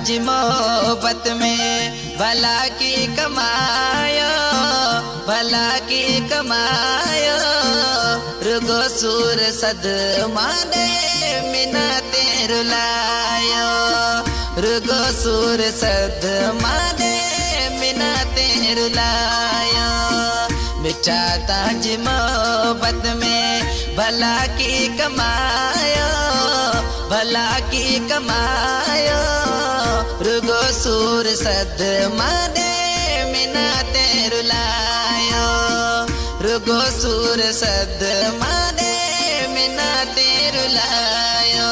ताजी मोहब्बत में भला की कमायो, भला की कमायो। रुगो सूर सद माने मिना तेरु लायो, रुगो सूर सद माने मिना तेरु लायो। मिठा ताजी मोहब्बत में भला की कमायो, भला की कमायो। रुगो सूर सद माने मिना तेरु लायो, रुगो सूर सद माने मिना तेरु लायो।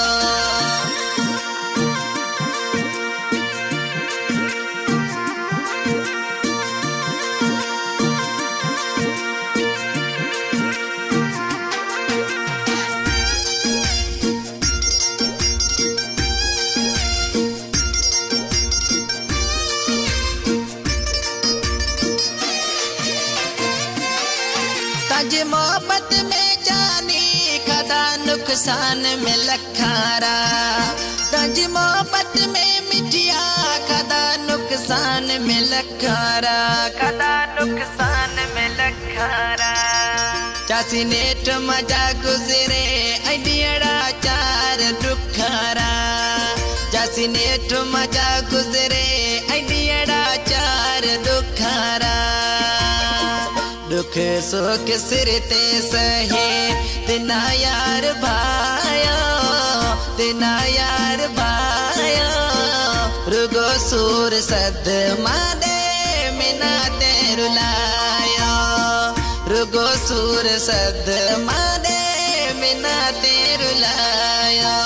ताजी मोहब्बत में जानी खदा नुकसान में लखारा, ताजी मोहब्बत में मिठिया खदा नुकसान में लखारा, खदा नुकसान में लखारा। चासी नेट मजा गुजरे अडियड़ा चार दुखारा, चासी नेट मजा गुजरे अडियड़ा चार दुखारा। दुख सुख सिर ते सहे तिना यार भायो, तिना यार भायो। रुगो सूर सद माने मिना तेरु लायो, रुगो सूर सद माने मिना तेरु लायो।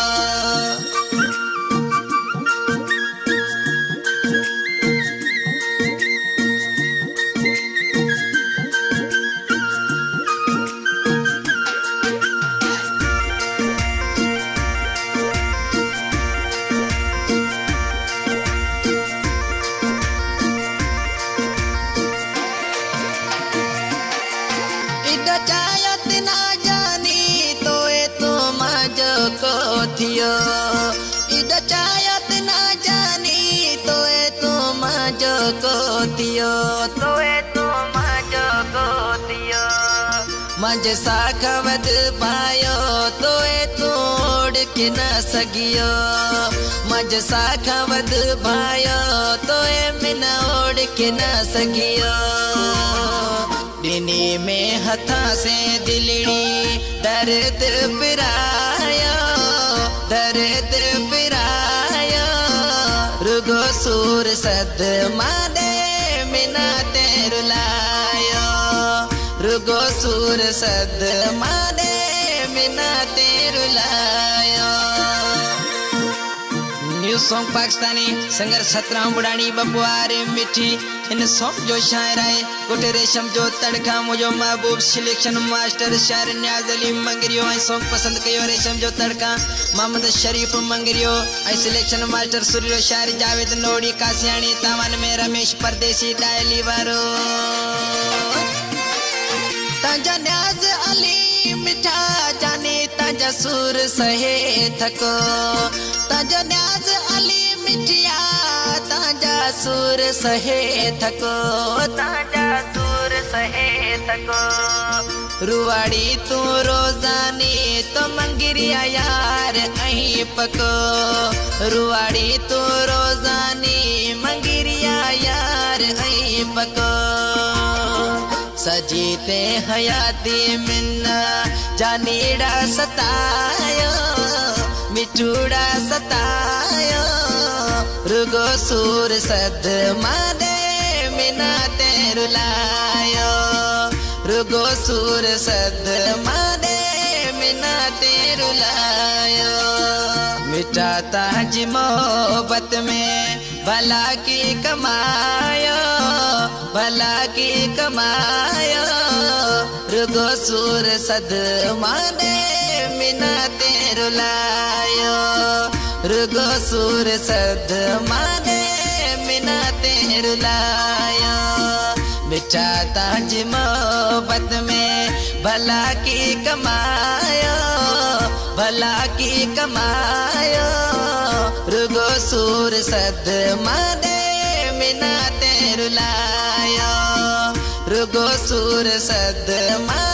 चायत ना जानी तोए तो मजो को थियो, इद चायत ना जानी तोए तो मजो को थियो, तोए तो मजो को थियो। मज साखवद पायो तोए तोड़ के न सगियो, मज साखवद पायो तोए मिन ओढ़ के न सगियो। दिनी में हथा से दिलड़ी दर्द पिरायो, दर्द पिरायो। रुगो सूर सद माने मिना तेरु लायो, रुगो सूर सद माने मिना तेरु लायो। New song Pakistani singer Satram Budhani बबुआरे मिठी। इन सॉन्ग जो शायर आए गोटे रेशम जो तड़का मुझो महबूब सिलेक्शन मास्टर शायर न्याज अली मंगरियो। आई सॉन्ग पसंद कयो रेशम जो तड़का मोहम्मद शरीफ मंगरियो। आई सिलेक्शन मास्टर सुरियो शायर जावेद नोड़ी कासियाणी। तावन में रमेश परदेसी डायली वारो। ताजा न्याज अली मिठा जाने ताजा सुर सहे थको, ताजा न्याज अली मिठिया ताजा सुर सहे थको, ताजा सुर सहे थको। रुवाड़ी तू रोजानी तो मंगिरिया यार अही पको, रुवाड़ी तू रोजानी मंगिरिया यार अही पको। सजीते हयाती मिन्ना जानीड़ा सतायो, मिठूड़ा सतायो। रुगो सूर सद माने मिना तेरु लायो, रुगो सूर सद माने मिना तेरु लायो। मिठा ताजी मोहब्बत में भला की कमायो, भला की कमायो। रुगो सूर सद माने मिना तेरु लायो, रुगो सूर सद माने मिना तेरु लायो। मिठा ताजी मोहब्बत में भला की कमायो, भला की कमायो। रुगो सुर सद मादे मिना तेरुलायो रुगो सुर सद मा